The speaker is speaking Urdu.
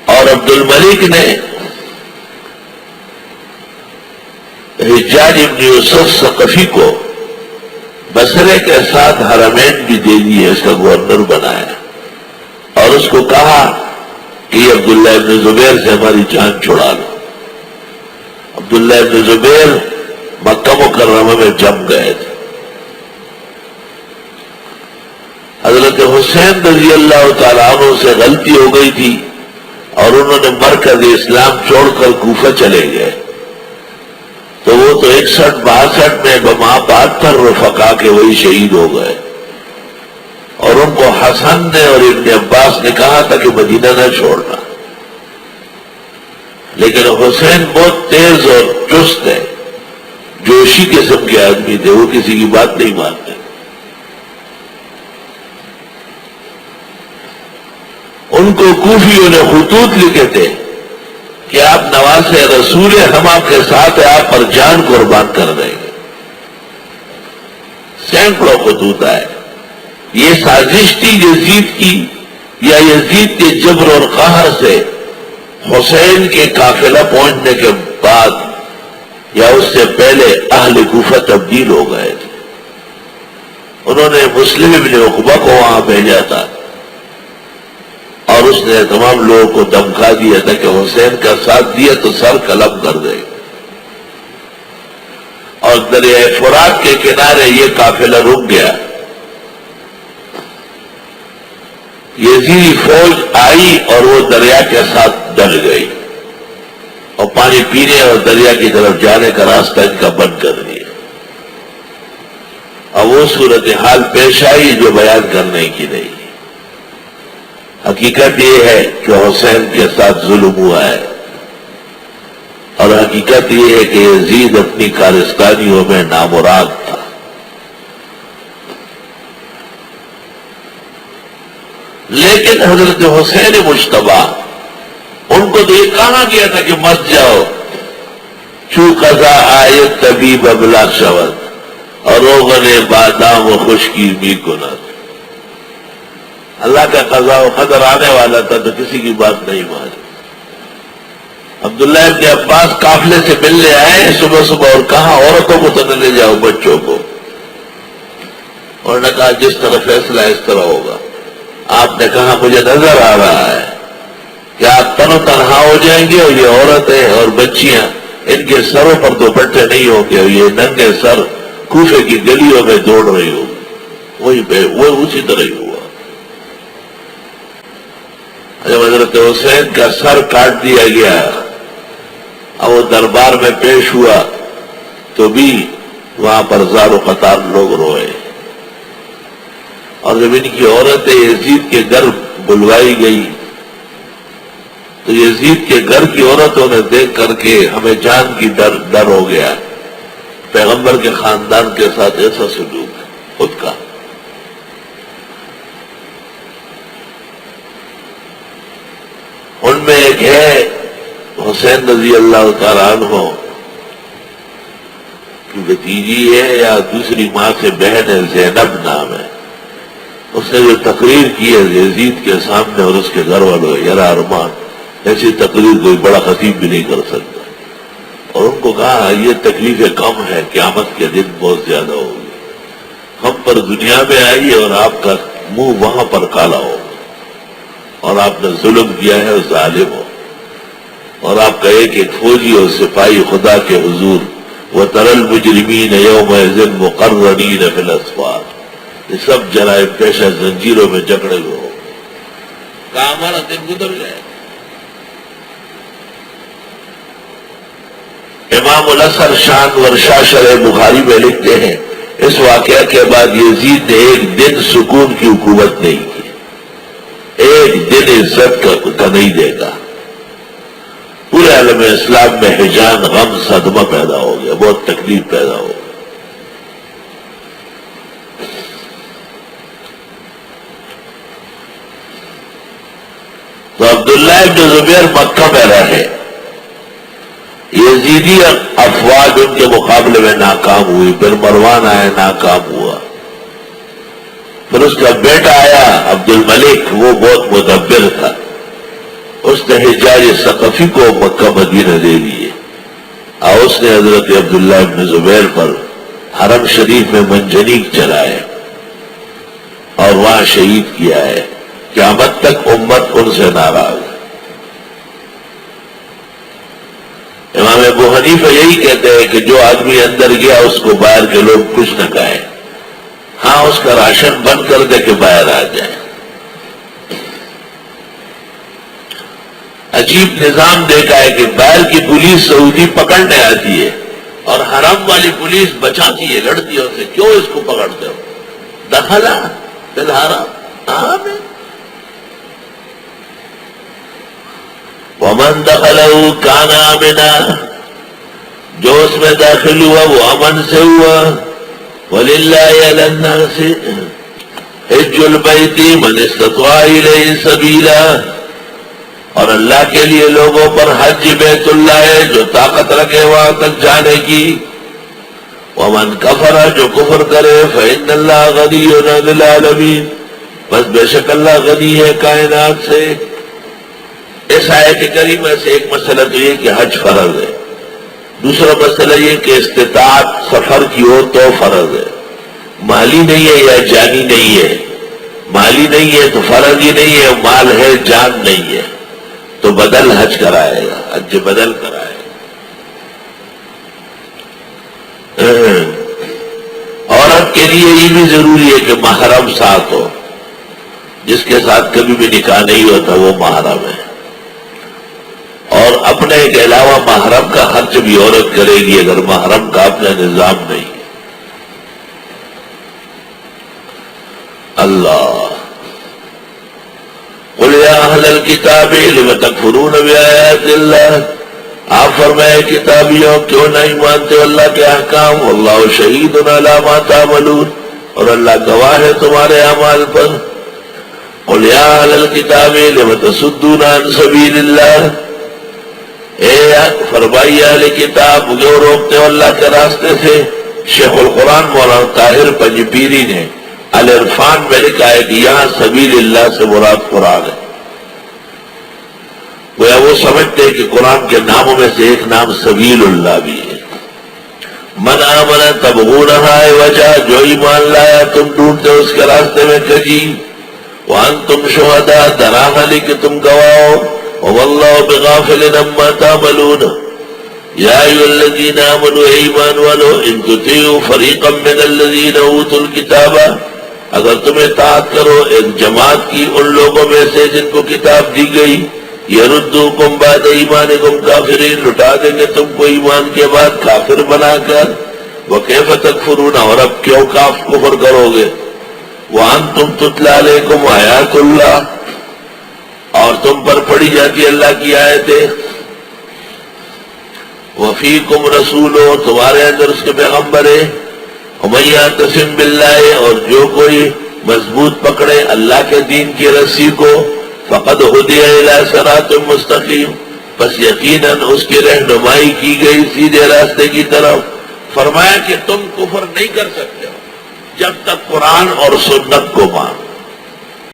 اور عبد الملک نے حجاج ابن یوسف ثقفی کو بصرے کے ساتھ حرمین بھی دے دیے، اس کا گورنر بنایا، اور اس کو کہا کہ یہ عبداللہ ابن زبیر سے ہماری جان چھڑا لو۔ عبداللہ ابن زبیر مکہ مکرمہ میں جم گئے تھے۔ حضرت حسین رضی اللہ تعالیٰ عنہ سے غلطی ہو گئی تھی اور انہوں نے مرکز اسلام چھوڑ کر کوفہ چلے گئے، تو وہ تو 61-62 میں بما بات پر رفقا کے وہی شہید ہو گئے، اور ان کو حسن نے اور ابن عباس نے کہا تھا کہ مدینہ نہ چھوڑنا، لیکن حسین بہت تیز اور چست ہے، جوشی قسم کے آدمی تھے، وہ کسی کی بات نہیں مانتے۔ ان کو کوفیوں نے خطوط لکھے تھے کہ آپ نواز رسول ہیں، ہم آپ کے ساتھ ہیں، آپ پر جان قربان کر دیں گے۔ سینکڑوں خطوط آئے۔ یہ سازش تھی یزید کی یا یزید کے جبر اور قہر سے حسین کے قافلہ پہنچنے کے بعد یا اس سے پہلے اہل کوفہ تبدیل ہو گئے تھے؟ انہوں نے مسلم ابن عقبہ کو وہاں بھیجا تھا اور اس نے تمام لوگوں کو دمکا دیا تھا کہ حسین کا ساتھ دیا تو سر قلم کر دے، اور دریائے فرات کے کنارے یہ قافلہ رک گیا۔ یزیدی فوج آئی اور وہ دریا کے ساتھ ڈل گئی اور پانی پینے اور دریا کی طرف جانے کا راستہ ان کا بند کر دیا۔ اب وہ صورتحال پیش آئی جو بیان کرنے کی نہیں۔ حقیقت یہ ہے کہ حسین کے ساتھ ظلم ہوا ہے، اور حقیقت یہ ہے کہ یزید اپنی کارستانیوں میں نامراد تھا۔ لیکن حضرت حسین مجتبیٰ، ان کو تو یہ کہا گیا تھا کہ مت جاؤ، چو قضا آیت طبیب ابلا شود اور روغن بادام و خشکی می کند۔ اللہ کا قضا و قدر آنے والا تھا تو کسی کی بات نہیں مانی۔ عبداللہ ابن عباس قافلے سے ملنے آئے صبح صبح اور کہا عورتوں کو تو نہ لے جاؤ، بچوں کو، اور نے کہا جس طرح فیصلہ اس طرح ہوگا۔ آپ نے کہا مجھے نظر آ رہا ہے کہ آپ تن و تنہا ہو جائیں گے اور یہ عورتیں اور بچیاں ان کے سروں پر دوپٹے نہیں ہوں گے اور یہ ننگے سر کوفے کی گلیوں میں دوڑ رہی ہوگی۔ وہ اسی طرح ہی ہوا۔ جب حضرت حسین کا سر کاٹ دیا گیا اور وہ دربار میں پیش ہوا تو بھی وہاں پر زار و قطار لوگ روئے، اور جب ان کی عورتیں یزید کے گھر بلوائی گئی تو یزید کے گھر کی عورتوں نے دیکھ کر کے ہمیں جان کی ڈر ہو گیا، پیغمبر کے خاندان کے ساتھ ایسا سلوک خود کا۔ ان میں ایک ہے حسین رضی اللہ تعالیٰ عنہ کی بھتیجی ہے یا دوسری ماں سے بہن ہے، زینب نام ہے، اس نے جو تقریر کی ہے یزید کے سامنے اور اس کے گھر والوں، یار ارمان ایسی تقریر کوئی بڑا خطیب بھی نہیں کر سکتا، اور ان کو کہا یہ تکلیفیں کم ہے، قیامت کے دن بہت زیادہ ہوگی، ہم پر دنیا میں آئی اور آپ کا منہ وہاں پر کالا ہوگا، اور آپ نے ظلم کیا ہے ظالم ہو، اور آپ کا ایک ایک فوجی اور سپاہی خدا کے حضور وَتَرَى الْمُجْرِمِينَ يَوْمَئِذٍ مُقَرَّنِينَ فِي الْأَصْفَادِ، یہ سب جرائم پیشہ زنجیروں میں جکڑے ہوئے ہو، کہا ہمارا دن گزر جائے۔ امام الاثر شان ورشا شرح بخاری میں لکھتے ہیں اس واقعہ کے بعد یزید نے ایک دن سکون کی حکومت نہیں کی، ایک دن عزت کا نہیں دے گا۔ پورے عالم اسلام میں حجان، غم، صدمہ پیدا ہو گیا، بہت تکلیف پیدا ہو گئی۔ تو عبداللہ ابن زبیر مکہ میں رہے، یزیدی افواج ان کے مقابلے میں ناکام ہوئی، پھر مروان آیا ناکام ہوا، پھر اس کا بیٹا آیا عبد الملک، وہ بہت مدبر تھا، اس نے حجاج ثقفی کو مکہ مدینہ دے دیے، اور اس نے حضرت عبداللہ ابن زبیر پر حرم شریف میں منجنیق چلائے اور وہاں شہید کیا ہے۔ قیامت تک امت ان سے ناراض ہے۔ امام ابو حنیفہ یہی کہتے ہیں کہ جو آدمی اندر گیا اس کو باہر کے لوگ کچھ نہ کہیں، ہاں اس کا راشن بند کر دے کہ باہر آ جائے۔ عجیب نظام دیکھا ہے کہ باہر کی پولیس سعودی پکڑنے آتی ہے اور حرم والی پولیس بچاتی ہے، لڑتی ہے ان سے، کیوں اس کو پکڑتے ہو؟ دخلا فی الحرم آمین، ومن دخلہ کان آمنا، جو اس میں داخل ہوا وہ امن سے ہوا۔ وَلِلَّهِ عَلَى النَّاسِ حِجُّ الْبَيْتِ مَنِ اسْتَطَاعَ إِلَيْهِ سَبِيلًا، اور اللہ کے لیے لوگوں پر حج بیت اللہ ہے جو طاقت رکھے وہاں تک جانے کی۔ وَمَنْ كَفَرَ، جو کفر کرے، فَإِنَّ اللَّهَ غَنِيٌّ عَنِ الْعَالَمِينَ، بس بے شک اللہ غنی ہے کائنات سے۔ اس آیت کریمہ سے ایک مسئلہ تو یہ کہ حج فرض ہے، دوسرا مسئلہ یہ کہ استطاعت سفر کی ہو تو فرض ہے، مالی نہیں ہے یا جانی نہیں ہے، مالی نہیں ہے تو فرض ہی نہیں ہے، مال ہے جان نہیں ہے تو بدل حج کرائے گا، حج بدل کرائے گا۔ عورت کے لیے یہ بھی ضروری ہے کہ محرم ساتھ ہو، جس کے ساتھ کبھی بھی نکاح نہیں ہوتا وہ محرم ہے، اور اپنے کے علاوہ محرم کا خرچ بھی عورت کرے گی اگر محرم کا اپنا نظام نہیں۔ اللہ قل یا اہل الکتاب لم تکفرون بآیات اللہ، آپ فرمائے کتابیوں کیوں نہیں مانتے اللہ کے احکام، واللہ شہید علی ما تعملون، اور اللہ گواہ ہے تمہارے اعمال پر۔ قل یا اہل الکتاب لم تصدون عن سبیل اللہ، اے فرمائیے اہل کتاب جو روکتے ہو اللہ کے راستے سے۔ شیخ القرآن مولانا طاہر پنجپیری نے العرفان میں لکھا ہے کہ یہاں سبیل اللہ سے مراد قرآن ہے، گویا وہ سمجھتے ہیں کہ قرآن کے ناموں میں سے ایک نام سبیل اللہ بھی ہے۔ من آمن تبغونہا عوجا، جو ایمان لایا تم ڈھونڈتے اس کے راستے میں کجی، وانتم شہداء، درانا لے کہ تم گواہو، واللہ بغافل عما تعملون۔ یا ایھا الذین آمنوا، ایمان والو، ان تطیعوا فریقا من الذین اوتوا الکتاب، اگر تم اطاعت کرو ایک جماعت کی ان لوگوں میں سے جن کو کتاب دی گئی، یردوکم بعد ایمانکم کافرین، لٹا دیں گے تم کو ایمان کے بعد کافر بنا کر۔ وکیف تکفرون، اور اب کیوں کفر کرو گے، وانتم تتلی علیکم آیات اللہ، اور تم پر پڑھی جاتی اللہ کی آیتیں، وفیکم رسول، تمہارے اندر اس کے پیغمبر ہے، ومن یعتصم باللہ، اور جو کوئی مضبوط پکڑے اللہ کے دین کی رسی کو، فقد ہدی الی صراط مستقیم، بس یقیناً اس کی رہنمائی کی گئی سیدھے راستے کی طرف۔ فرمایا کہ تم کفر نہیں کر سکتے ہو جب تک قرآن اور سنت کو مانو۔